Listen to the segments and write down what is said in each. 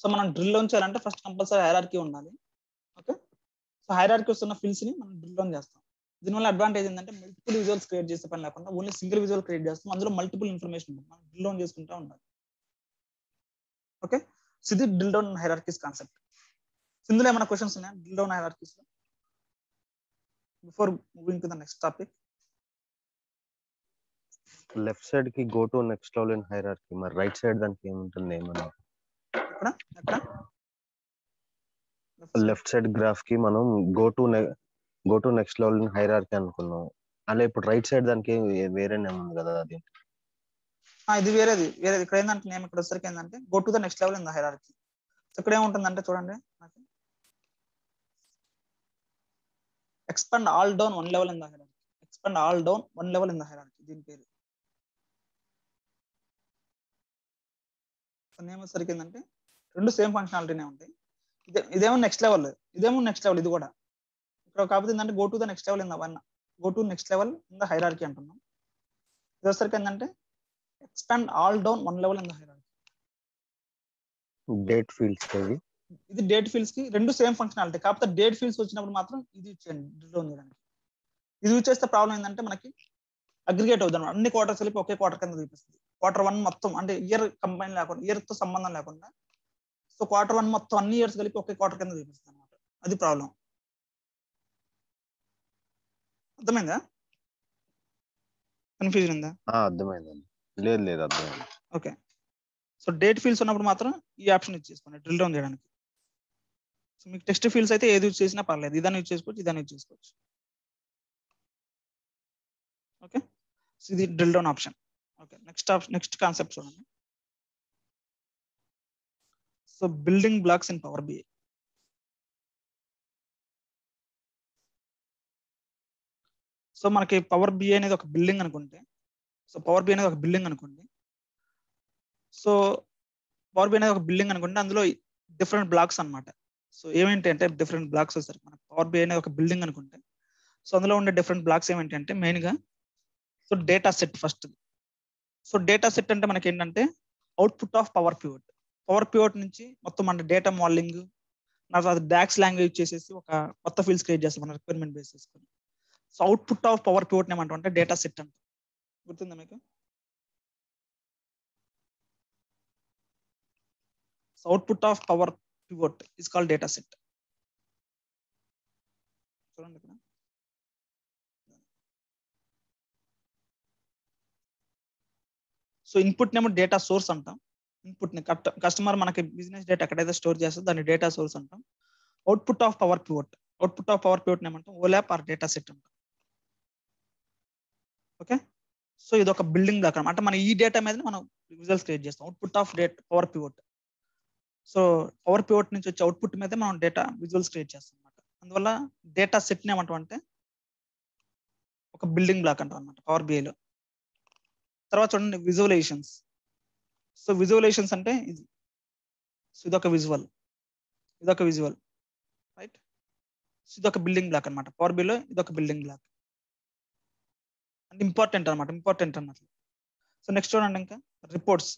So మనం drill on చేయాలంటే first compulsory hierarchy ఉండాలి. ఓకే, సో హైరార్కీ వస్తున్న ఫీల్డ్స్ ని మనం డ్రిల్ ఆన్ చేస్తాం. దీనివల్ల అడ్వాంటేజ్ ఏంటంటే మల్టిపుల్ విజువల్స్ క్రియేట్ చేసే పని లేకుండా ఓన్లీ సింగిల్ విజువల్ క్రియేట్ చేస్తాం. అందులో మల్టిపుల్ ఇన్ఫర్మేషన్ ఉంటుంది, మనం డ్రిల్ ఆన్ చేసుకుంటా ఉండాలి. ఓకే, సో ఇది డ్రిల్ డౌన్ హైరార్కీస్ కాన్సెప్ట్. ఇందులో ఏమైనా క్వశ్చన్స్ ఉన్నాయా డ్రిల్ డౌన్ హైరార్కీస్ లో before moving to the next topic? Left side కి go to next level in hierarchy, మరి రైట్ సైడ్ దానికి ఏముంటుంది ఏమన్నా? ఎక్కడ ఎక్కడ లెఫ్ట్ సైడ్ గ్రాఫ్ కి మనం go to next level in hierarchy అనుకున్నాం. అలా ఇప్పుడు రైట్ సైడ్ దానికి వేరే నేమ్ ఉంది కదా, అది ఇది వేరేది. ఇక్కడ ఏంటంటే నేమ్ ఇక్కడ వచ్చరికి ఏంటంటే go to the next level in the hierarchy. ఇక్కడ ఏముంటుందంటే చూడండి, expand all down one level in the hierarchy. Expand all down one level in the hierarchy దీని పేరు. నేమ్ వచ్చరికి ఏంటంటే రెండు సేమ్ ఫంక్షనాలిటీనే ఉంటాయి. ఇదేమో నెక్స్ట్ లెవెల్, ఇదేమో నెక్స్ట్ లెవెల్. ఇది కూడా ఇక్కడ కాకపోతే ఏంటంటే go to the next level in the one, go to next level in the hierarchy అంటున్నాం. ఇది వచ్చరికి ఏంటంటే expand all down one level in the hierarchy. Date fields అవి. ఇది డేట్ ఫీల్డ్స్ కి రెండు సేమ్ ఫంక్షనాలిటీ, కాకపోతే డేట్ ఫీల్డ్స్ వచ్చినప్పుడు మాత్రం ఇది ఇచ్చేయండి డ్రిల్ ఆన్ చేయడానికి. ఇది యూజ్ చేస్తే ప్రాబ్లం ఏంటంటే మనకి అగ్రిగేట్ అవుతుంది, అన్ని క్వార్టర్స్ కలిపి ఒకే క్వార్టర్ కింద చూపిస్తుంది. Q1 మొత్తం అంటే ఇయర్ కంబైన్ లేకుండా, ఇయర్ తో సంబంధం లేకుండా, సో Q1 మొత్తం అన్ని ఇయర్స్ కలిపి ఒకే క్వార్టర్ కింద చూపిస్తుంది అనమాట. అది ప్రాబ్లం. అర్థమైందా? కన్ఫ్యూజన్ ఉందా? అర్థమైందండి. లేదు అర్థమైంది. ఓకే, సో డేట్ ఫీల్డ్స్ ఉన్నప్పుడు మాత్రం ఈ ఆప్షన్ యూజ్ చేసుకోండి డ్రిల్ డౌన్ చేయడానికి. సో మీకు టెక్స్ట్ ఫీల్డ్స్ అయితే ఏది యూజ్ చేసినా పర్లేదు, ఇదాన్ని యూజ్ చేసుకోవచ్చు, ఇదాన్ని యూజ్ చేసుకోవచ్చు. ఓకే, సో ఇది drill down option. Okay, next concept చూడండి. So building blocks in power BI. So మనకి పవర్ బిఐ అనేది ఒక బిల్డింగ్ అనుకుంటే, సో పవర్ బిఐ అనేది ఒక బిల్డింగ్ అనుకోండి. సో పవర్ బిఐ అనేది ఒక బిల్డింగ్ అనుకుంటే అందులో డిఫరెంట్ బ్లాక్స్ అన్నమాట. సో ఏమేంటి అంటే డిఫరెంట్ బ్లాక్స్ వస్తారు మనకి. పవర్ బిఐ అనేది ఒక బిల్డింగ్ అనుకుంటే, సో అందులో ఉండే డిఫరెంట్ బ్లాక్స్ ఏమేంటి అంటే మెయిన్ గా so data set first. So data set అంటే మనకి ఏంటంటే output of power pivot. Power pivot నుంచి మొత్తం మన డేటా మోడలింగ్, తర్వాత డాక్స్ లాంగ్వేజ్ చేసేసి ఒక కొత్త ఫీల్డ్స్ క్రియేట్ చేస్తాం మన రిక్వైర్మెంట్ బేస్ చేసుకొని. So output of power pivot ఏమంటాం డేటా సెట్ అంట. గుర్తుందా మీకు? So output of power pivot is called data set. చూడండి ఇక్కడ. సో ఇన్పుట్ నేమో డేటా సోర్స్ అంటాం. ఇన్పుట్ ని కస్టమర్ మనకి బిజినెస్ డేటా ఎక్కడైతే స్టోర్ చేస్తుందో దాన్ని డేటా సోర్స్ అంటాం. Output of power pivot, output of power pivot ఏమంటాం ఓలాప్ ఆర్ డేటా సెట్ అంటాం. ఓకే, సో ఇది ఒక బిల్డింగ్ బ్లాక్ అంటే మనం ఈ డేటా మీద మనం విజువల్స్ క్రియేట్ చేస్తాం. Output of power pivot. So power pivot నుంచి వచ్చే అవుట్పుట్ మీద మనం డేటా విజువల్స్ క్రియేట్ చేస్తాం అనమాట. అందువల్ల డేటా సెట్ ని ఏమంటాం అంటే ఒక బిల్డింగ్ బ్లాక్ అంటాం అనమాట పవర్ బిఐలో. తర్వాత చూడండి విజువలైజేషన్స్. సో విజువలైజేషన్స్ అంటే ఇది. సో ఇదొక విజువల్, ఇదొక విజువల్, రైట్. సో ఇదొక బిల్డింగ్ బ్లాక్ అనమాట పవర్ బిఐలో. ఇదొక బిల్డింగ్ బ్లాక్ అంటే ఇంపార్టెంట్ అనమాట, ఇంపార్టెంట్ అన్నట్లు. సో నెక్స్ట్ చూడండి ఇంకా రిపోర్ట్స్.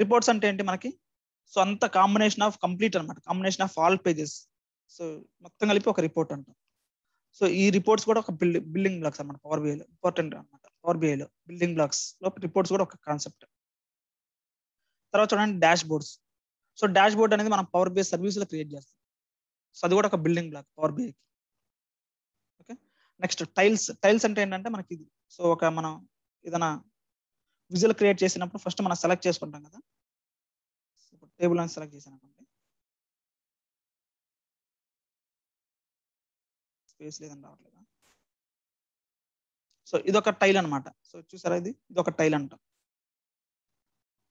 రిపోర్ట్స్ అంటే ఏంటి మనకి? సో అంత కాంబినేషన్ ఆఫ్ కంప్లీట్ అనమాట, combination of all pages. So మొత్తం కలిపి ఒక రిపోర్ట్ అంటాం. సో ఈ రిపోర్ట్స్ కూడా ఒక బిల్డింగ్ బ్లాక్స్ అనమాట పవర్ బిఐలో. ఇంపార్టెంట్ అనమాట పవర్ బిఐలో బిల్డింగ్ బ్లాక్స్ లో రిపోర్ట్స్ కూడా ఒక కాన్సెప్ట్. తర్వాత చూడండి dashboards. So dashboard అనేది మనం పవర్ బిఐ సర్వీస్ లో క్రియేట్ చేస్తాం. సో అది కూడా ఒక బిల్డింగ్ బ్లాక్ పవర్ బిఐకి. Okay, next tiles. టైల్స్ అంటే ఏంటంటే మనకి ఇది. సో ఒక మనం ఏదైనా విజువల్ క్రియేట్ చేసినప్పుడు ఫస్ట్ మనం సెలెక్ట్ చేసుకుంటాం కదా. టేబుల్ అని సెలెక్ట్ చేసాను అనుకోండి, స్పేస్ లేదని రావట్లేదా. సో ఇదొక టైల్ అనమాట. సో చూసారా ఇదొక టైల్ అంటాం.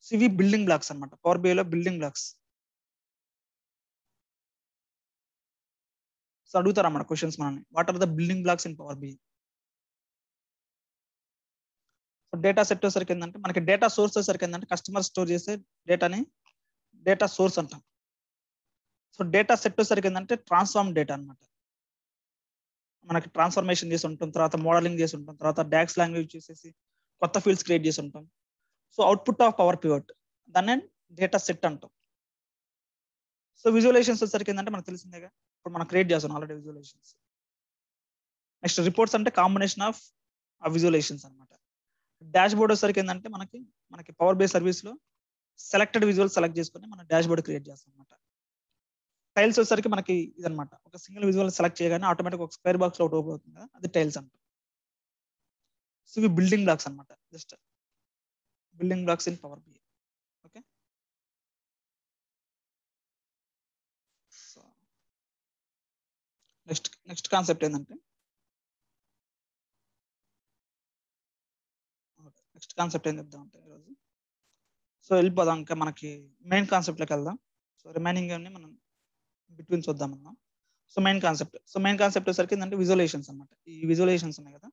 సో ఇవి బిల్డింగ్ బ్లాక్స్ అనమాట పవర్ బిఐలో బిల్డింగ్ బ్లాక్స్. సో అడుగుతారన్నమాట క్వశ్చన్స్ మనల్ని, what are the building blocks in power BI. So data set వచ్చేసరికి ఏంటంటే మనకి డేటా సోర్స్ వచ్చేసరికి ఏంటంటే కస్టమర్ స్టోర్ చేసే డేటాని డేటా సోర్స్ అంటాం. సో డేటా సెట్ వచ్చేసరికి ఏంటంటే ట్రాన్స్ఫార్మ్ డేటా అనమాట. మనకి ట్రాన్స్ఫర్మేషన్ చేసి ఉంటాం, తర్వాత మోడలింగ్ చేసి ఉంటాం, తర్వాత డాక్స్ లాంగ్వేజ్ చేసేసి కొత్త ఫీల్డ్స్ క్రియేట్ చేసి ఉంటాం. So output of power pivot దాన్ని డేటా సెట్ అంటాం. సో విజువలైజేషన్స్ వచ్చేసరికి ఏంటంటే మనకు తెలిసిందేగా, ఇప్పుడు మనం క్రియేట్ చేస్తాం ఆల్రెడీ విజువలైజేషన్స్. నెక్స్ట్ రిపోర్ట్స్ అంటే కాంబినేషన్ ఆఫ్ ఆ విజువలైజేషన్స్ అనమాట. డాష్ బోర్డ్ వచ్చేసరికి ఏంటంటే మనకి పవర్ బేస్ సర్వీస్ లో సెలెక్టెడ్ విజువల్ సెలెక్ట్ చేసుకొని మనం డాష్ బోర్డ్ క్రియేట్ చేస్తాం అనమాట. టైల్స్ వచ్చేసరికి మనకి ఇదనమాట, ఒక సింగిల్ విజువల్ సెలెక్ట్ చేయగానే ఆటోమేటిక్ ఒక స్క్వేర్ బాక్స్ అవుట్ అవుతుంది కదా, అది టైల్స్ అంటారు. సో ఇవి బిల్డింగ్ బ్లాక్స్ అనమాట, just building blocks in power BI. Okay, so next concept ఏంటంటే నెక్స్ట్ కాన్సెప్ట్ ఏం చెప్దాం అంటే ఈరోజు, సో వెళ్ళిపోదాం ఇంకా మనకి మెయిన్ కాన్సెప్ట్లోకి వెళ్దాం. సో రిమైనింగ్ అన్ని మనం బిట్వీన్ చూద్దాం అన్నాం. సో మెయిన్ కాన్సెప్ట్ వచ్చేసరికి ఏంటంటే విజువలైజేషన్స్ అనమాట. ఈ విజువలైజేషన్స్ ఉన్నాయి కదా,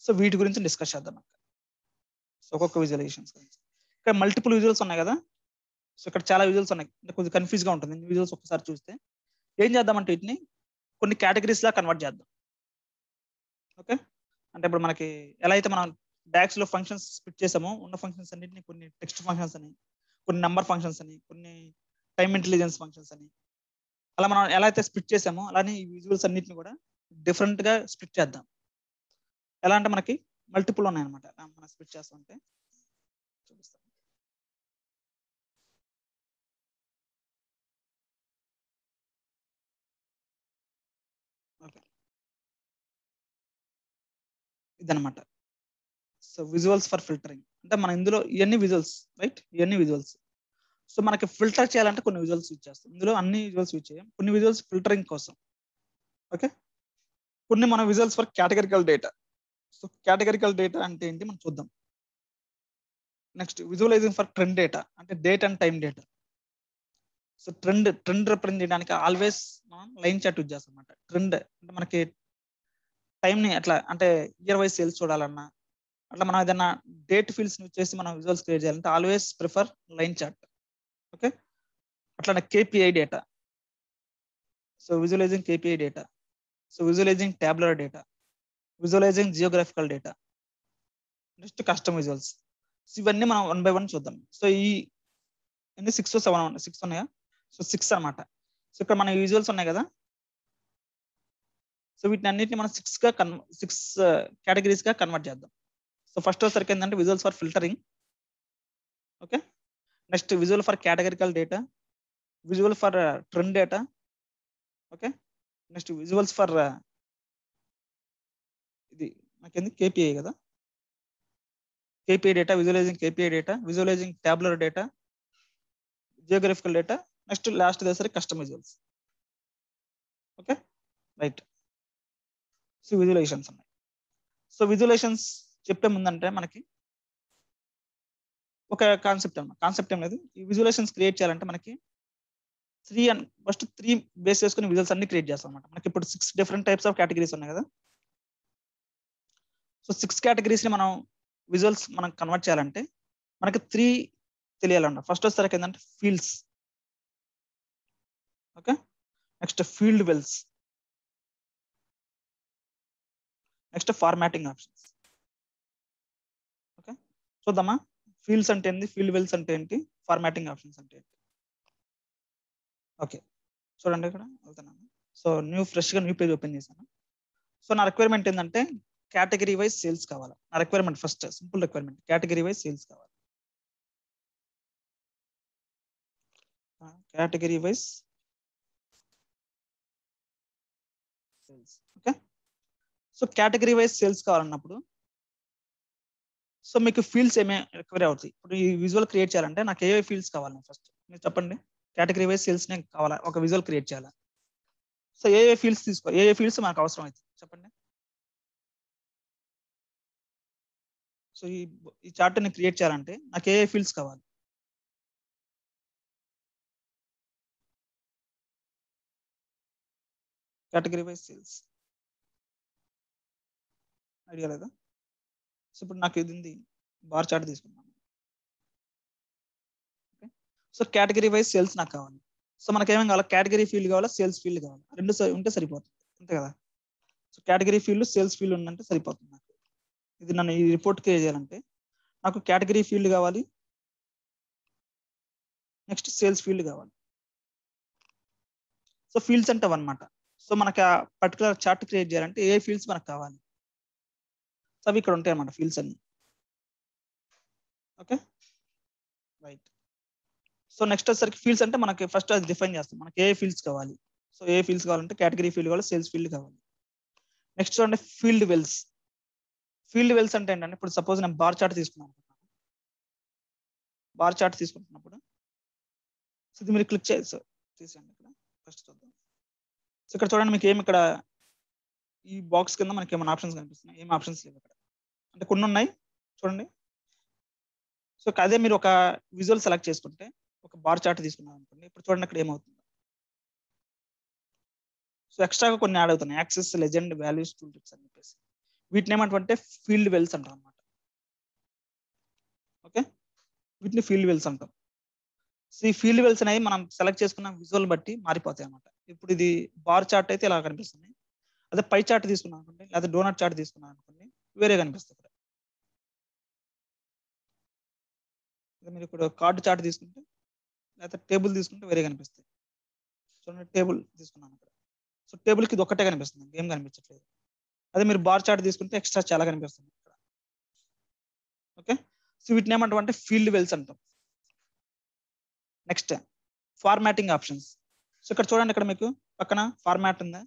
సో వీటి గురించి డిస్కస్ చేద్దాం. సో ఒక్కొక్క విజువలైజేషన్స్ గురించి. ఇక్కడ మల్టిపుల్ విజువల్స్ ఉన్నాయి కదా, సో ఇక్కడ చాలా విజువల్స్ ఉన్నాయి, అంటే కొంచెం కన్ఫ్యూజ్ గా ఉంటుంది విజువల్స్ ఒక్కసారి చూస్తే. ఏం చేద్దామంటే వీటిని కొన్ని కేటగిరీస్ లా కన్వర్ట్ చేద్దాం. ఓకే, అంటే ఇప్పుడు మనకి ఎలా అయితే మనం డాక్స్ లో ఫంక్షన్స్ స్ప్లిట్ చేసామో, ఉన్న ఫంక్షన్స్ అన్నింటినీ కొన్ని టెక్స్ట్ ఫంక్షన్స్ అని, కొన్ని నంబర్ ఫంక్షన్స్ అని, కొన్ని టైమ్ ఇంటెలిజెన్స్ ఫంక్షన్స్ అని, అలా మనం ఎలా అయితే స్ప్లిట్ చేసామో అలానే ఈ విజువల్స్ అన్నిటిని కూడా డిఫరెంట్ గా స్ప్లిట్ చేద్దాం. ఎలా అంటే మనకి మల్టిపుల్ ఉన్నాయి అనమాట, మనం స్ప్లిట్ చేస్తామంటే చూపిస్తాం. ఓకే, ఇదనమాట. సో విజువల్స్ ఫర్ ఫిల్టరింగ్ అంటే మన ఇందులో ఇవన్నీ విజువల్స్, రైట్, ఇవన్నీ విజువల్స్. సో మనకి ఫిల్టర్ చేయాలంటే కొన్ని విజువల్స్ యూజ్ చేస్తాం. ఇందులో అన్ని విజువల్స్ యూజ్ చేయం, కొన్ని విజువల్స్ ఫిల్టరింగ్ కోసం. ఓకే, కొన్ని మన visuals for categorical data. So categorical data అంటే ఏంటి మనం చూద్దాం. Next visualising for trend data అంటే date and time data. So trend represent చేయడానికి ఆల్వేస్ మనం లైన్ చార్ట్ యూజ్ చేస్తాం అనమాట. ట్రెండ్ అంటే మనకి టైం ని అట్లా అంటే ఇయర్ వైజ్ సేల్స్ చూడాలన్నా, అట్లా మనం ఏదైనా డేట్ ఫీల్డ్స్ యూజ్ చేసి మనం విజువల్స్ క్రియేట్ చేయాలంటే always prefer line chart. Okay, అట్లానే KPI data. So visualising KPI data, so visualising tabular data, visualising geographical data, next custom visuals. So ఇవన్నీ మనం 1 by 1 చూద్దాం. సో ఈ 6 ఉన్నాయా, సో 6 అనమాట. సో ఇక్కడ మన విజువల్స్ ఉన్నాయి కదా, సో వీటిని అన్నిటిని మనం 6 కేటగిరీస్ గా కన్వర్ట్ చేద్దాం. సో ఫస్ట్ వచ్చరికి ఏంటంటే visuals for filtering. Okay, next visual for categorical data, visual for trend data. Okay, next visuals for ఇది నాకేంది కేపీఐ కదా, KPI data, visualising KPI data, visualising tabular data, geographical data, next last వచ్చేసరికి custom visuals. Okay, right. So visualisations ఉన్నాయి. So visualisations చెప్పే ముందంటే మనకి ఒక concept ఏం లేదు. ఈ విజువలైజేషన్స్ క్రియేట్ చేయాలంటే మనకి ఫస్ట్ 3 బేస్ చేసుకుని విజువల్స్ అన్ని క్రియేట్ చేస్తాం అనమాట. మనకి ఇప్పుడు 6 డిఫరెంట్ టైప్స్ ఆఫ్ కేటగిరీస్ ఉన్నాయి కదా, సో 6 కేటగిరీస్ ని విజువల్స్ మనం కన్వర్ట్ చేయాలంటే మనకి 3 తెలియాలన్నమాట. ఫస్ట్ వచ్చేసరికి ఏంటంటే fields. Okay, next field wells, next formatting options. Okay, చూద్దామా ఫీల్డ్స్ అంటే ఏంటి, ఫీల్డ్ వెల్స్ అంటే ఏంటి, ఫార్మాటింగ్ ఆప్షన్స్ అంటే ఏంటి. ఓకే, చూడండి ఇక్కడ వెళ్తున్నాను. సో ఫ్రెష్ గా న్యూ పేజ్ ఓపెన్ చేశాను. సో నా రిక్వైర్మెంట్ ఏంటంటే కేటగిరీ వైజ్ సేల్స్ కావాలి. నా requirement first simple requirement, category wise sales కావాలి. Category wise sales. Okay, so category wise sales కావాలన్నప్పుడు సో మీకు ఫీల్డ్స్ ఏమే రిక్వైర్ అవుతాయి. ఇప్పుడు ఈ విజువల్ క్రియేట్ చేయాలంటే నాకు ఏ ఫీల్డ్స్ కావాలి ఫస్ట్ మీరు చెప్పండి. కేటగిరీ వైజ్ సేల్స్ నేను కావాలా, ఒక విజువల్ క్రియేట్ చేయాలా. సో ఏ ఫీల్డ్స్ ఏ ఫీల్డ్స్ మనకు అవసరం అవుతుంది చెప్పండి. సో ఈ చార్ట్ ని క్రియేట్ చేయాలంటే నాకు ఏ ఫీల్డ్స్ కావాలి. కేటగిరీ వైజ్ సేల్స్ ఐడియా లేదా. సో ఇప్పుడు నాకు ఇది ఉంది, బార్ చార్ట్ తీసుకున్నాను. సో కేటగిరీ వైజ్ సేల్స్ నాకు కావాలి. సో మనకి ఏమేమి కావాలి, కేటగిరీ ఫీల్డ్ కావాలా, సేల్స్ ఫీల్డ్ కావాలి, రెండు ఉంటే సరిపోతుంది అంతే కదా. So category field sales field ఉందంటే సరిపోతుంది నాకు. ఇది నన్ను ఈ రిపోర్ట్ క్రియేట్ చేయాలంటే నాకు కేటగిరీ ఫీల్డ్ కావాలి, నెక్స్ట్ సేల్స్ ఫీల్డ్ కావాలి. సో ఫీల్డ్స్ అంటే అవన్నమాట. సో మనకి ఆ పర్టికులర్ చార్ట్ క్రియేట్ చేయాలంటే ఏ ఫీల్డ్స్ మనకు కావాలి, సో అవి ఇక్కడ ఉంటాయి అన్నమాట ఫీల్డ్స్ అన్ని. Okay right. సో నెక్స్ట్ వచ్చేసరికి ఫీల్డ్స్ అంటే మనకి ఫస్ట్ అది డిఫైన్ చేస్తాం, మనకి ఏ ఫీల్డ్స్ కావాలి. సో ఏ ఫీల్డ్స్ కావాలంటే కేటగిరీ ఫీల్డ్ కావాలి, సేల్స్ ఫీల్డ్ కావాలి. నెక్స్ట్ చూడండి ఫీల్డ్ వెల్స్. ఫీల్డ్ వెల్స్ అంటే ఏంటంటే ఇప్పుడు సపోజ్ నేను బార్ చార్ట్ తీసుకున్నాను, బార్ చార్ట్ తీసుకుంటున్నప్పుడు సో ఇది మీరు క్లిక్ చేసి తీసేయండి ఇక్కడ ఫస్ట్ చూద్దాం. సో ఇక్కడ చూడండి మీకు ఏమి ఇక్కడ ఈ బాక్స్ కింద మనకి ఏమైనా ఆప్షన్స్ కనిపిస్తున్నాయి, ఏం ఆప్షన్స్ లేవు ఇక్కడ, అంటే కొన్ని ఉన్నాయి చూడండి. సో అదే మీరు ఒక విజువల్ సెలెక్ట్ చేసుకుంటే ఒక బార్ చార్ట్ తీసుకున్నాం అనుకోండి, ఇప్పుడు చూడండి అక్కడ ఏమవుతుంది. సో ఎక్స్ట్రాగా కొన్ని యాడ్ అవుతున్నాయి, access, legend, values, tool tips అని చెప్పేసి. వీటిని ఏమంటే ఫీల్డ్ వెల్స్ అంటాం అనమాట. ఓకే వీటిని ఫీల్డ్ వెల్స్ అంటాం. సో ఈ ఫీల్డ్ వెల్స్ అనేవి మనం సెలెక్ట్ చేసుకున్న విజువల్ బట్టి మారిపోతాయి అనమాట. ఇప్పుడు ఇది బార్ చార్ట్ అయితే ఇలా కనిపిస్తుంది, అదే పై చార్ట్ తీసుకున్నాం అనుకోండి, లేదా డోనట్ చార్ట్ తీసుకున్నాం అనుకోండి వేరే కనిపిస్తుంది. మీరు ఇప్పుడు కార్డు చార్ట్ తీసుకుంటే లేకపోతే టేబుల్ తీసుకుంటే వేరే కనిపిస్తాయి. చూడండి టేబుల్ తీసుకున్నాను ఇక్కడ, సో టేబుల్కి ఇది ఒక్కటే కనిపిస్తుంది, ఏం కనిపించట్లేదు. అదే మీరు బార్ చార్ట్ తీసుకుంటే ఎక్స్ట్రా చాలా కనిపిస్తుంది ఇక్కడ. ఓకే సో వీటిని ఏమంటాం అంటే ఫీల్డ్ వెల్స్ అంటాం. Next formatting options. సో ఇక్కడ చూడండి, ఇక్కడ మీకు పక్కన ఫార్మాట్ ఉందా,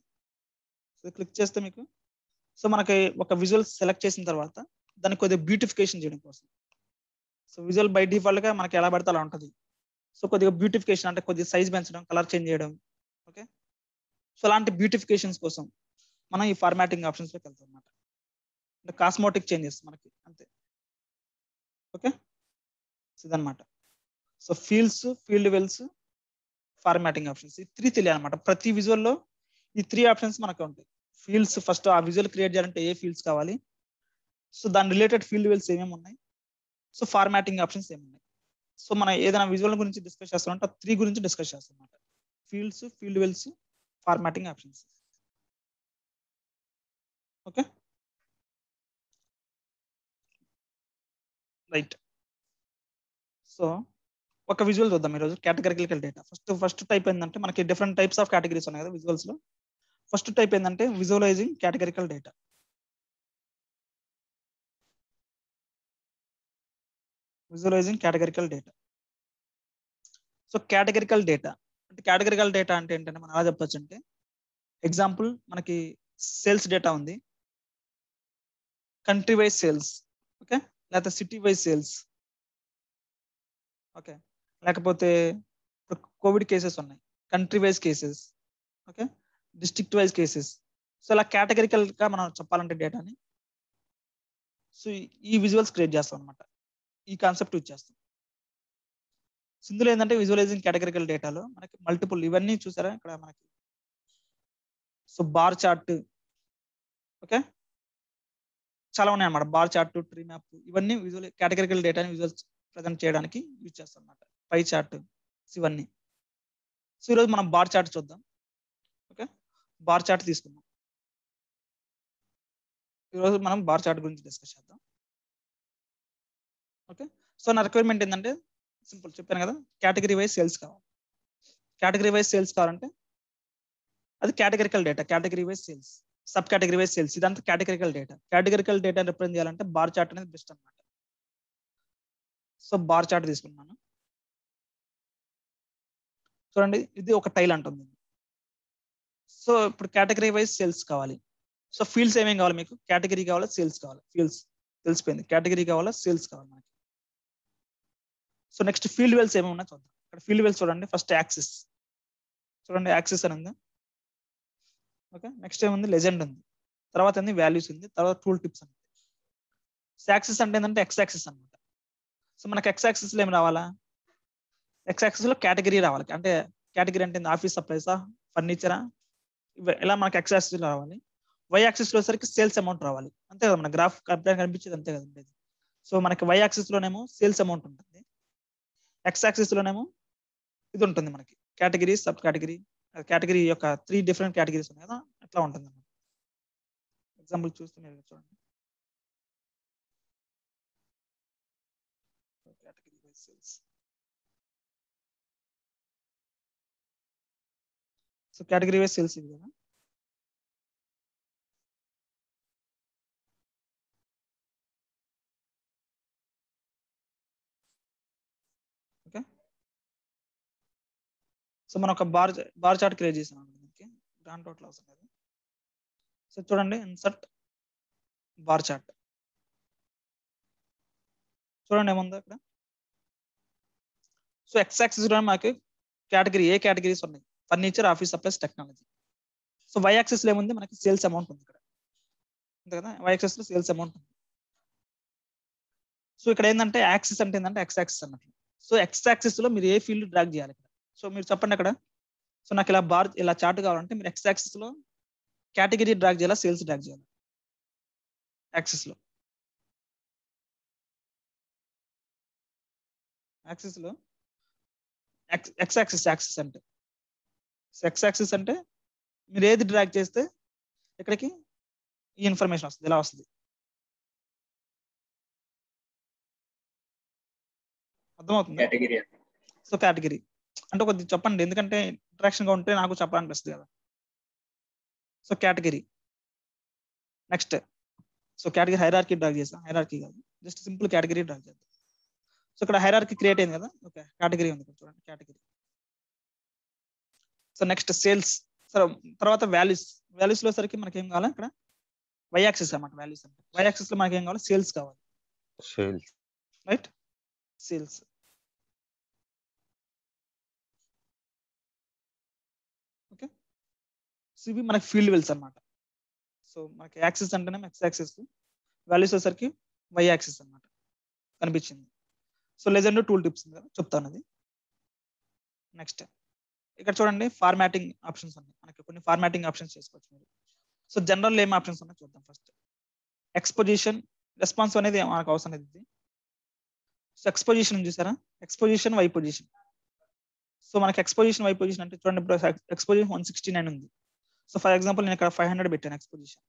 సో క్లిక్ చేస్తే మీకు సో మనకి ఒక విజువల్ సెలెక్ట్ చేసిన తర్వాత దానికి కొద్దిగా బ్యూటిఫికేషన్ చేయడం కోసం, సో విజువల్ బై డిఫాల్ట్ గా మనకి ఎలా పడితే అలా ఉంటుంది. సో కొద్దిగా బ్యూటిఫికేషన్ అంటే కొద్దిగా సైజ్ పెంచడం, కలర్ చేంజ్ చేయడం. ఓకే సో అలాంటి బ్యూటిఫికేషన్స్ కోసం మనం ఈ ఫార్మాటింగ్ ఆప్షన్స్ లోకి వెళ్తాం అనమాట, అంటే కాస్మోటిక్ చేంజెస్ మనకి అంతే. ఓకే ఇదన్నమాట. So fields, field wells, formatting options, ఈ త్రీ తెలియాలన్నమాట. ప్రతి విజువల్లో ఈ త్రీ ఆప్షన్స్ మనకు ఉంటాయి. ఫీల్డ్స్ ఫస్ట్ ఆ విజువల్ క్రియేట్ చేయాలంటే ఏ ఫీల్డ్స్ కావాలి, సో దాని రిలేటెడ్ ఫీల్డ్ వెల్స్ ఏమేమి ఉన్నాయి, సో ఫార్మాటింగ్ ఆప్షన్స్ ఏమున్నాయి. సో మనం ఏదైనా విజువల్ గురించి డిస్కస్ చేస్తామంటే ఆ త్రీ గురించి డిస్కస్ చేస్తాం అనమాట, fields, field wells, formatting options. Okay right. So ఒక విజువల్ చూద్దాం ఈరోజు, కేటగిరికల్ డేటా. ఫస్ట్ టైప్ ఏంటంటే మనకి డిఫరెంట్ టైప్స్ ఆఫ్ కేటగిరీస్ ఉన్నాయి కదా విజువల్స్ లో. ఫస్ట్ టైప్ ఏంటంటే visualising categorical data. Visualising categorical data. So categorical data అంటే ఏంటంటే మనం ఎలా చెప్పొచ్చు అంటే, ఎగ్జాంపుల్ మనకి సేల్స్ డేటా ఉంది, కంట్రీ వైజ్ సేల్స్, ఓకే లేకపోతే సిటీ వైజ్ సేల్స్, ఓకే లేకపోతే ఇప్పుడు కోవిడ్ కేసెస్ ఉన్నాయి, country wise cases, okay district wise cases. So ఇలా కేటగిరికల్ గా మనం చెప్పాలంటే డేటాని, సో ఈ విజువల్స్ క్రియేట్ చేస్తాం అనమాట, ఈ కాన్సెప్ట్ యూజ్ చేస్తాం. ఇందులో ఏంటంటే విజువలైజింగ్ కేటగిరికల్ డేటాలో మనకి మల్టిపుల్ ఇవన్నీ చూసారా ఇక్కడ మనకి, సో బార్ చార్ట్, ఓకే చాలా ఉన్నాయి అన్నమాట, బార్ చార్ట్, ట్రీ మ్యాప్, ఇవన్నీ విజువల్ కేటగిరికల్ డేటాని విజువల్స్ ప్రజెంట్ చేయడానికి యూజ్ చేస్తాం అనమాట. పై చార్ట్ ఇవన్నీ. సో ఈరోజు మనం బార్ చార్ట్ చూద్దాం. ఓకే బార్ చార్ట్ తీసుకుందాం, ఈరోజు మనం బార్ చార్ట్ గురించి డిస్కస్ చేద్దాం. ఓకే సో నా రిక్వైర్మెంట్ ఏంటంటే సింపుల్ చెప్పాను కదా, కేటగిరీ వైజ్ సేల్స్ కావాలి. కేటగిరీ వైజ్ సేల్స్ కావాలంటే అది categorical data, category wise sales, sub category wise sales, ఇదంతా categorical data. Categorical data represent చేయాలంటే బార్ చార్ట్ అనేది బెస్ట్ అనమాట. సో బార్ చార్ట్ తీసుకున్నాను, చూడండి ఇది ఒక టైల్ అంటుంది. సో ఇప్పుడు కేటగిరీ వైజ్ సేల్స్ కావాలి. సో ఫీల్డ్స్ ఏమేం కావాలి మీకు, కేటగిరీ కావాలా, సేల్స్ కావాలి. ఫీల్డ్స్ తెలిసిపోయింది, కేటగిరీ కావాలా, సేల్స్ కావాలి మనకి. సో నెక్స్ట్ ఫీల్డ్ వెల్స్ ఏమేమి ఉన్నా చూద్దాం. ఇక్కడ ఫీల్డ్ వెల్స్ చూడండి, ఫస్ట్ యాక్సిస్, చూడండి యాక్సిస్ అని ఉంది. ఓకే నెక్స్ట్ ఏముంది, లెజెండ్ ఉంది, తర్వాత ఏంది వాల్యూస్ ఉంది, తర్వాత టూల్ టిప్స్ ఉంది. యాక్సిస్ అంటే ఏంటంటే ఎక్స్ యాక్సిస్ అనమాట. సో మనకి ఎక్స్ యాక్సిస్ లో ఏం రావాలా, ఎక్స్ యాక్సిస్ లో కేటగిరీ రావాలి. అంటే కేటగిరీ అంటే ఆఫీస్ సప్లైసా, ఫర్నిచరా, ఇలా మనకి ఎక్స్ యాక్సిస్ లో రావాలి. వై యాక్సిస్ లో వచ్చేసరికి సేల్స్ అమౌంట్ రావాలి, అంతే కదా, మన గ్రాఫ్ కనిపించేది అంతే కదా ఉండేది. సో మనకి వై యాక్సిస్ లోనేమో సేల్స్ అమౌంట్ ఉంటుంది, ఎక్స్ యాక్సిస్ లోనేమో ఇది ఉంటుంది మనకి కేటగిరీ, సబ్ కేటగిరీ. కేటగిరీ యొక్క 3 డిఫరెంట్ కేటగిరీస్ ఉన్నాయి కదా, అట్లా ఉంటుంది అన్నమాట. ఎగ్జాంపుల్ చూస్తే మీరు చూడండి, category wise sales. So category wise sales ఇది కదా. ఓకే, సో మనం ఒక బార్ చార్ట్ క్రియేట్ చేసాం దీనికి, గ్రాండ్ టోటల్ అవసరం లేదు. సో చూడండి, ఇన్సర్ట్ బార్ చార్ట్, చూడండి ఏముందో ఇక్కడ. సో ఎక్స్ యాక్సిస్ లో మాకు కేటగిరీ ఏ కేటగిరీస్ ఉన్నాయి, furniture, office supplies, technology. So Y axis లో ఏముంది, మనకి సేల్స్ అమౌంట్ ఉంది ఇక్కడ, అంతే కదా. వై యాక్సిస్ లో సేల్స్ అమౌంట్ ఉంది. సో ఇక్కడ ఏంటంటే యాక్సిస్ అంటే ఏంటంటే ఎక్స్ యాక్సిస్ అన్నట్లు. సో ఎక్స్ యాక్సిస్ లో మీరు ఏ ఫీల్డ్ డ్రాగ్ చేయాలి ఇక్కడ. సో మీరు చెప్పండి అక్కడ. సో నాకు ఇలా చార్ట్ కావాలంటే మీరు ఎక్స్ యాక్సిస్ లో కేటగిరీ డ్రాగ్ చేయాలా, సేల్స్ డ్రాగ్ చేయాలి యాక్సిస్ లో. యాక్సిస్ లో ఎక్స్ యాక్సిస్ అంటే ఎక్స్ యాక్సిస్ అంటే మీరు ఏది డ్రాగ్ చేస్తే ఇక్కడికి ఈ ఇన్ఫర్మేషన్ వస్తుంది, ఇలా వస్తుంది. అర్థమవుతుంది. సో కేటగిరీ అంటే కొద్దిగా చెప్పండి, ఎందుకంటే ఇంటరాక్షన్ గా ఉంటే నాకు చెప్పాలనిపిస్తుంది కదా. So category next. So category hierarchy drag చేస్తాం, హైరార్కీ కాదు, జస్ట్ సింపుల్ కేటగిరీ డ్రాగ్ చేద్దాం. సో ఇక్కడ హైరార్కీ క్రియేట్ అయింది కదా. ఓకే, కేటగిరీ ఉంది చూడండి, category. So next sales. So తర్వాత వాల్యూస్ లో సరికి మనకి ఏం కావాలి ఇక్కడ, వై యాక్సిస్ అన్నమాట. వాల్యూస్ అంటే వై యాక్సిస్ లో మనకి ఏం కావాలి, సేల్స్ కావాలి, sales, right. Sales. Okay, so ఇవి మనకి ఫీల్డ్ వెల్స్ అన్నమాట. సో మనకి యాక్సిస్ అంటేనే ఎక్స్ యాక్సిస్, వాల్యూస్ వచ్చేసరికి వై యాక్సిస్ అన్నమాట. కనిపించింది. సో లెజెండ్ టూల్ టిప్స్ కదా చెప్తాను అది. నెక్స్ట్ ఇక్కడ చూడండి, ఫార్మాటింగ్ ఆప్షన్స్ ఉన్నాయి మనకి, కొన్ని ఫార్మాటింగ్ ఆప్షన్స్ చేసుకోవచ్చు మీరు. సో జనరల్ ఏం ఆప్షన్స్ ఉన్నాయి చూద్దాం. ఫస్ట్ ఎక్స్పోజిషన్, రెస్పాన్స్ అనేది మనకు అవసరం లేదు ఇది. సో ఎక్స్పోజిషన్ చూసారా, ఎక్స్పోజిషన్, వై పొజిషన్. సో మనకి ఎక్స్పోజిషన్, వై పొజిషన్ అంటే చూడండి, ఇప్పుడు ఎక్స్పోజిషన్ 169 ఉంది. సో ఫర్ ఎగ్జాంపుల్ నేను ఇక్కడ 500 పెట్టాను ఎక్స్పోజిషన్.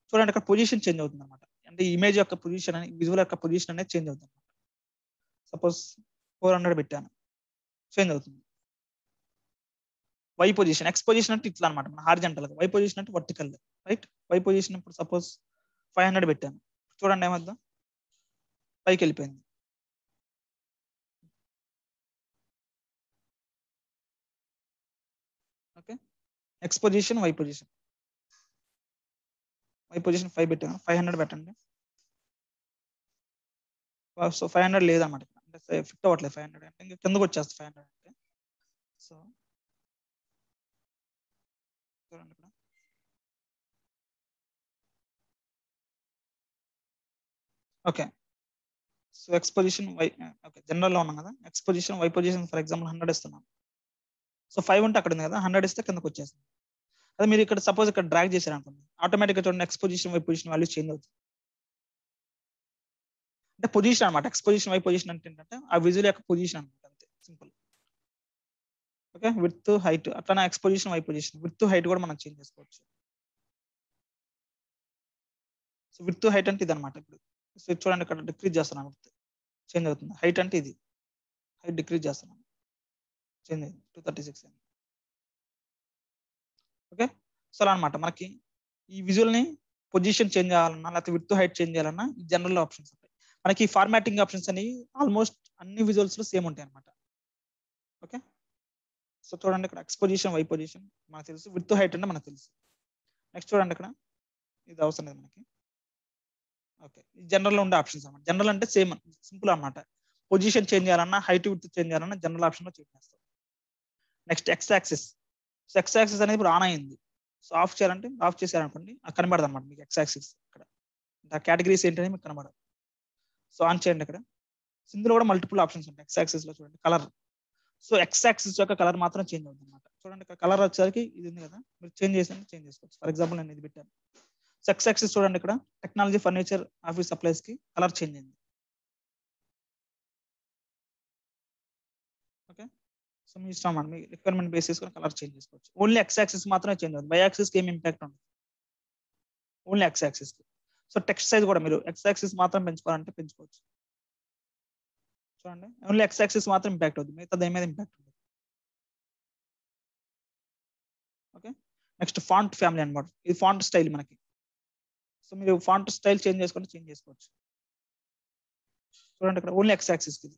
చూడండి ఇక్కడ పొజిషన్ చేంజ్ అవుతుంది అనమాట, అంటే ఇమేజ్ యొక్క పొజిషన్ అని, విజువల్ యొక్క పొజిషన్ అనేది చేంజ్ అవుతుంది అనమాట. సపోజ్ 400 పెట్టాను, చేంజ్ అవుతుంది. వై పొజిషన్, ఎక్స్ పొజిషన్ అంటే ఇట్లా అనమాట, మన హారిజంటల్. వై పొజిషన్ అంటే వర్టికల్, రైట్. వై పొజిషన్ ఇప్పుడు సపోజ్ 500 పెట్టాను, చూడండి ఏమద్దా, పైకి వెళ్ళిపోయింది. Okay, X position, Y position. Y position 5 పెట్టాను, 500 పెట్టండి. సో 500 లేదన్నమాట, అంటే ఫిట్ అవ్వట్లేదు 500 అంటే, ఇంకా కిందకు వచ్చేస్తుంది 500 అంటే. సో చూడండి ఇక్కడ, okay. So X position, Y, okay general లో ఉన్నాం కదా. X position, Y position for example 100 ఇస్తున్నాం. సో 5 ఉంటే అక్కడ ఉంది కదా, 100 ఇస్తే కిందకు వచ్చేస్తుంది. అదే మీరు ఇక్కడ సపోజ్ ఇక్కడ డ్రాగ్ చేశారు అనుకోండి, ఆటోమేటిక్గా చూడండి X position, Y position value change అవుతుంది. అంటే పొజిషన్ అనమాట. ఎక్స్ పొజిషన్, వై పొజిషన్ అంటే ఏంటంటే ఆ విజువల్ యొక్క పొజిషన్ అనమాట, అంతే సింపుల్. ఓకే, విడ్త్, హైట్, అట్లానే X position, Y position, width, height కూడా మనం చేంజ్ చేసుకోవచ్చు. సో విడ్త్, హైట్ అంటే ఇది అనమాట. ఇప్పుడు సో చూడండి ఇక్కడ డిక్రీజ్ చేస్తున్నాను, విడ్త్ చేంజ్ అవుతుంది. హైట్ అంటే ఇది, హైట్ డిక్రీజ్ చేస్తున్నాను, చేంజ్ అయింది 236 అయింది. ఓకే, సో అలా అనమాట. మనకి ఈ విజువల్ ని పొజిషన్ చేంజ్ చేయాలన్నా, లేకపోతే విడ్త్, హైట్ చేంజ్ చేయాలన్నా ఈ జనరల్ ఆప్షన్స్ ఉంటాయి. మనకి ఫార్మాటింగ్ ఆప్షన్స్ అనేవి ఆల్మోస్ట్ అన్ని విజువల్స్ లో సేమ్ ఉంటాయి అనమాట. ఓకే, సో చూడండి ఇక్కడ ఎక్స్ పొజిషన్, వై పొజిషన్ మనకు తెలుసు, విడ్త్, హైట్ అంటే మనకు తెలుసు. నెక్స్ట్ చూడండి ఇక్కడ, ఇది అవసరం లేదు మనకి. ఓకే, జనరల్ లో ఉండే ఆప్షన్స్ అనమాట. జనరల్ అంటే సేమ్, సింపుల్ అనమాట. పొజిషన్ చేంజ్ చేయాలన్నా, హైట్, విడ్త్ చేంజ్ చేయాలన్నా జనరల్ ఆప్షన్ లో చేంజ్ చేస్తాం. Next X axis. So X axis అనేది ఇప్పుడు ఆన్ అయింది. సో ఆఫ్ చేయాలంటే ఆఫ్ చేశారనుకోండి, కనబడదు అనమాట మీకు ఎక్స్ యాక్సిస్. ఇక్కడ ఆ కేటగిరీస్ ఏంటనేది మీకు కనబడదు. సో ఆన్ చేయండి. ఇక్కడ ఇందులో కూడా మల్టిపుల్ ఆప్షన్స్ ఉంటాయి. ఎక్స్ యాక్సిస్ లో చూడండి కలర్. సో ఎక్స్ యాక్సిస్ యొక్క కలర్ మాత్రం చేంజ్ అవుతుంది అనమాట. చూడండి ఇక్కడ కలర్ వచ్చేసరికి ఇది ఉంది కదా, మీరు చేంజ్ చేంజ్ చేసుకోవచ్చు. ఫర్ ఎగ్జాంపుల్ నేను ఇది పెట్టాను. సో ఎక్స్ యాక్సిస్ చూడండి ఇక్కడ టెక్నాలజీ, ఫర్నిచర్, ఆఫీస్ సప్లైస్ కి కలర్ చేంజ్ అయింది. ఓకే, సో మీ ఇష్టం అన్నమాట, మీ రిక్వైర్మెంట్ బేస్ చేసుకొని కలర్ చేంజ్ చేసుకోవచ్చు. ఓన్లీ ఎక్స్ యాక్సిస్ మాత్రమే చేంజ్ అవుతుంది, వై యాక్సిస్ కి ఏం ఇంపాక్ట్ ఉండదు, ఓన్లీ ఎక్స్ యాక్సిస్ కి. సో టెక్స్ట్ సైజ్ కూడా మీరు ఎక్స్ యాక్సిస్ మాత్రం పెంచుకోవాలంటే పెంచుకోవచ్చు. చూడండి ఓన్లీ ఎక్స్ యాక్సిస్ మాత్రం ఇంపాక్ట్ అవుతుంది, మిగతా దేని మీద ఇంపాక్ట్ ఉంటుంది. నెక్స్ట్ ఫాంట్ ఫ్యామిలీ అన్నమాట. ఇది ఫాంట్ స్టైల్ మనకి. సో మీరు ఫాంట్ స్టైల్ చేంజ్ చేసుకోవచ్చు. చూడండి ఇక్కడ ఓన్లీ ఎక్స్ యాక్సిస్ ఇది.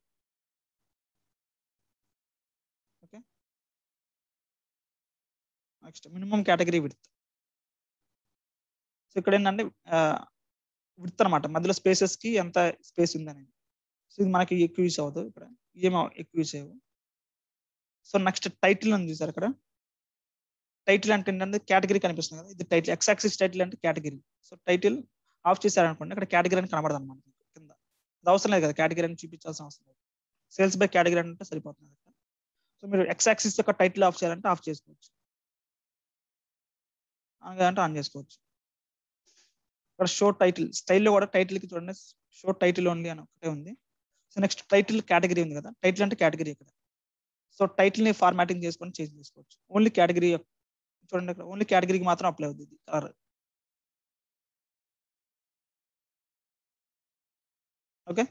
Okay, next minimum category width. So ఇక్కడ ఏంటంటే విడ్త్ అనమాట, మధ్యలో స్పేసెస్ కి ఎంత స్పేస్ ఉందనేది. సో ఇది మనకి ఎక్కువ యూస్ అవ్వదు, ఇక్కడ ఏమో ఎక్కువ యూస్ అయ్యవు. సో నెక్స్ట్ టైటిల్ ఉంది చూసారు ఇక్కడ. టైటిల్ అంటే ఏంటంటే కేటగిరీ కనిపిస్తుంది కదా, ఇది టైటిల్. ఎక్స్ యాక్సిస్ టైటిల్ అంటే కేటగిరీ. సో టైటిల్ ఆఫ్ చేశారనుకోండి, ఇక్కడ కేటగిరీ అని కనబడదు అనమాట కింద. అది అవసరం లేదు కదా, కేటగిరీ అని చూపించాల్సిన అవసరం లేదు. సేల్స్ బై కేటగిరీ అంటే సరిపోతుంది. సో మీరు ఎక్స్ యాక్సిస్ యొక్క టైటిల్ ఆఫ్ చేయాలంటే ఆఫ్ చేసుకోవచ్చు, అంటే ఆన్ చేసుకోవచ్చు. ఇక్కడ షో టైటిల్ స్టైల్లో కూడా టైటిల్ కి చూడండి, షో టైటిల్ ఓన్లీ అని ఒకటే ఉంది. సో నెక్స్ట్ టైటిల్ కేటగిరీ ఉంది కదా, టైటిల్ అంటే కేటగిరీ ఇక్కడ. సో టైటిల్ ని ఫార్మాటింగ్ చేసుకొని చేంజ్ చేసుకోవచ్చు. ఓన్లీ కేటగిరీ చూడండి ఇక్కడ, ఓన్లీ కేటగిరీకి మాత్రం అప్లై అవుతుంది ఇది colour. Okay,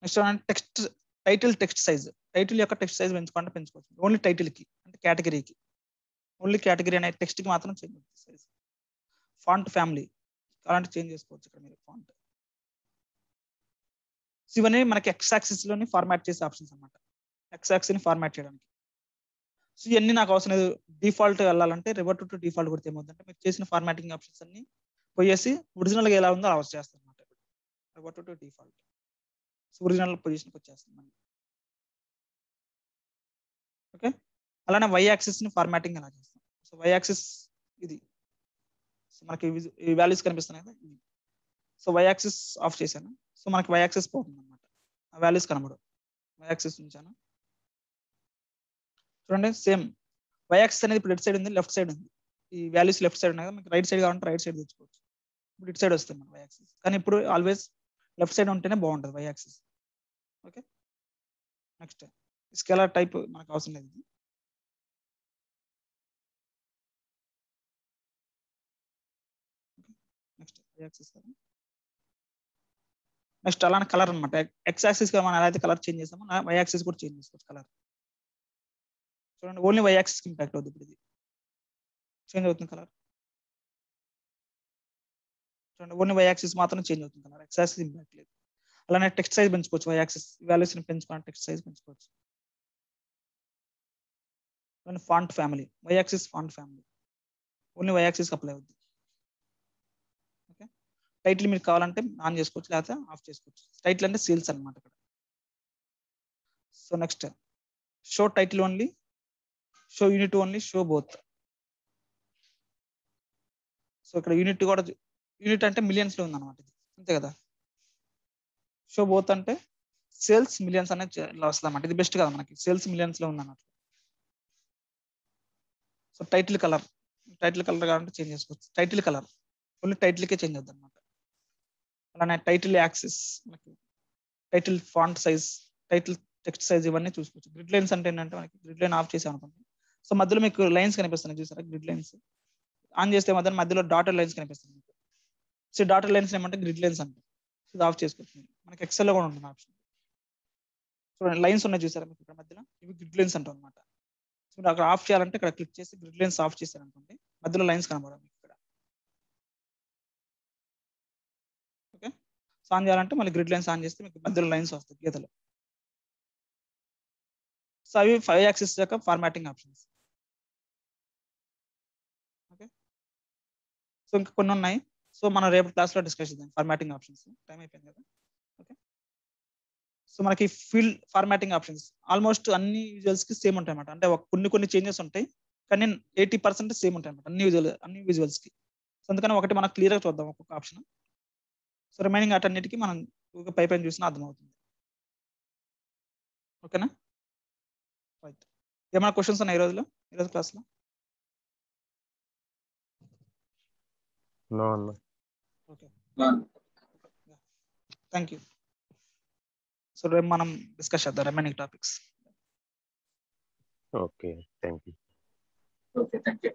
next text title text size. Title యొక్క టెక్స్ట్ సైజ్ పెంచుకోవచ్చు. ఓన్లీ టైటిల్ కి అంటే కేటగిరీకి, ఓన్లీ కేటగిరీ అనే టెక్స్ట్ కి మాత్రం చేంజ్ అవుతుంది సైజ్. ఫాంట్ ఫ్యామిలీ అలాంటి చేంజ్ చేసుకోవచ్చు ఇక్కడ మీరు ఫాంట్. ఇవన్నీ మనకి ఎక్స్ యాక్సిస్ లోని ఫార్మాట్ చేసే ఆప్షన్స్ అనమాట, ఎక్స్ యాక్సిస్ ని ఫార్మాట్ చేయడానికి. సో ఇవన్నీ నాకు అవసరం లేదు. డిఫాల్ట్ వెళ్ళాలంటే రివర్ట్ టు డిఫాల్ట్ కొడితే ఏమవుతుందంటే మీరు చేసిన ఫార్మాటింగ్ ఆప్షన్స్ అన్ని పోయేసి ఒరిజినల్ గా ఎలా ఉందో అలా వచ్చేస్తాయి అనమాట. Revert to default, so original పొజిషన్కి వచ్చేస్తుంది. ఓకే, అలానే వై యాక్సిస్ ని ఫార్మాటింగ్ ఎలా చేస్తాం. సో వై యాక్సిస్ ఇది, సో మనకి ఈ వాల్యూస్ కనిపిస్తున్నాయి కదా. సో వై యాక్సిస్ ఆఫ్ చేశాను, సో మనకి వై యాక్సిస్ పోతుంది అనమాట, ఆ వాల్యూస్ కనబడు. వై యాక్సిస్ ఉంచాను చూడండి. సేమ్ వై యాక్సిస్ అనేది ఇప్పుడు లెఫ్ట్ సైడ్ ఉంది, లెఫ్ట్ సైడ్ ఉంది. ఈ వాల్యూస్ లెఫ్ట్ సైడ్ ఉన్నాయి కదా, మీకు రైట్ సైడ్ కావాలంటే రైట్ సైడ్ తెచ్చుకోవచ్చు. ఇప్పుడు ఇటు సైడ్ వస్తుంది మన వై యాక్సిస్, కానీ ఇప్పుడు ఆల్వేస్ లెఫ్ట్ సైడ్ ఉంటేనే బాగుంటుంది Y axis. Okay, next scalar type మనకు అవసరం లేదు. నెక్స్ట్ వై యాక్సిస్, నెక్స్ట్ అలానే కలర్ అనమాట. ఎక్స్ యాక్సిస్ గా మనం ఎలా అయితే కలర్ చేంజ్ చేస్తామో వై యాక్సిస్ కూడా చేంజ్ చేసుకోవచ్చు కలర్. చూడండి ఓన్లీ వై యాక్సిస్ ఇంపాక్ట్ అవుతుంది. ఇప్పుడు ఇది చేంజ్ అవుతుంది కలర్. చూడండి ఓన్లీ వై యాక్సిస్ మాత్రం చేంజ్ అవుతుంది కలర్, ఎక్స్ యాక్సిస్ ఇంపాక్ట్ లేదు. అలానే టెక్స్ట్ సైజ్ పెంచుకోవచ్చు, వై యాక్సిస్ వాల్యూస్ ని పెంచుకోవాలి, టెక్స్ట్ సైజ్ పెంచుకోవచ్చు. Font family, Y axis font family only Y axis apply అవుతుంది. ఓకే, టైటిల్ మీరు కావాలంటే ఆన్ చేసుకోవచ్చు, లేకపోతే ఆఫ్ చేసుకోవచ్చు. టైటిల్ అంటే సేల్స్ అనమాట ఇక్కడ. So next show title only, show unit only, show both. So ఇక్కడ యూనిట్ కూడా, యూనిట్ అంటే మిలియన్స్ లో ఉందన్నమాట ఇది, అంతే కదా. షో బోత్ అంటే సేల్స్ మిలియన్స్ అనేది వస్తుంది అన్నమాట. ఇది బెస్ట్ కదా మనకి, సేల్స్ మిలియన్స్ లో ఉందన్నమాట. సో టైటిల్ కలర్ కావాలంటే చేంజ్ చేసుకోవచ్చు. టైటిల్ కలర్ ఓన్లీ టైటిల్కే చేంజ్ అవుతుంది అనమాట. అలానే టైటిల్ యాక్సిస్, మనకి title font size, title text size ఇవన్నీ చూసుకోవచ్చు. గ్రిడ్ లైన్స్ అంటే ఏంటంటే మనకి గ్రిడ్ లైన్ ఆఫ్ చేసాం అనుకోండి, సో మధ్యలో మీకు లైన్స్ కనిపిస్తున్నాయి చూసారా, గ్రిడ్ లైన్స్. ఆన్ చేస్తే మాత్రం మధ్యలో డాటర్ లైన్స్ కనిపిస్తుంది మీకు. సో డాటర్ లైన్స్ ఏమంటే గ్రిడ్ లైన్స్ అంటే, ఇది ఆఫ్ చేసుకోవచ్చు. మనకి ఎక్సెల్ లో కూడా ఉంటుంది ఆప్షన్. చూడండి లైన్స్ ఉన్నాయి చూసారా మీకు ఇక్కడ మధ్యలో, ఇవి గ్రిడ్ లైన్స్ అంటాం అనమాట. సో అక్కడ ఆఫ్ చేయాలంటే ఇక్కడ క్లిక్ చేసి గ్రిడ్ లైన్స్ ఆఫ్ చేశారు అనుకోండి, మధ్యలో లైన్స్ కనబడాలి మీకు ఇక్కడ. ఓకే, సో ఆన్ చేయాలంటే మళ్ళీ గ్రిడ్ లైన్స్ ఆన్ చేస్తే మీకు మధ్యలో లైన్స్ వస్తాయి గీతలు. సో అవి 5 యాక్సిస్ యొక్క ఫార్మాటింగ్ ఆప్షన్స్. ఓకే, సో ఇంకా కొన్ని ఉన్నాయి. సో మనం రేపు క్లాస్ లో డిస్కస్ చేద్దాం ఫార్మాటింగ్ ఆప్షన్స్. టైం అయిపోయింది కదా. ఓకే, సో మనకి ఫీల్డ్ ఫార్మాటింగ్ ఆప్షన్స్ ఆల్మోస్ట్ అన్ని విజువల్స్ కి సేమ్ ఉంటాయి అన్నమాట. అంటే కొన్ని చేంజెస్ ఉంటాయి, కానీ 80% సేమ్ ఉంటాయి అన్నమాట అన్ని విజువల్స్ కి. సో అందుకని ఒకటి మనం క్లియర్ గా చూద్దాం ఒక్కొక్క ఆప్షన్. సో రిమైనింగ్ అటన్నిటికీ మనం పై పైన చూసినా అర్థమవుతుంది. ఓకేనా, రైట్. ఏమైనా క్వశ్చన్స్ ఉన్నాయి ఈరోజు క్లాస్ లో? నో అన్న. Okay, thank you. సో రేపు మనం డిస్కస్ చేద్దాం remaining topics. Okay, thank you. Okay, thank you.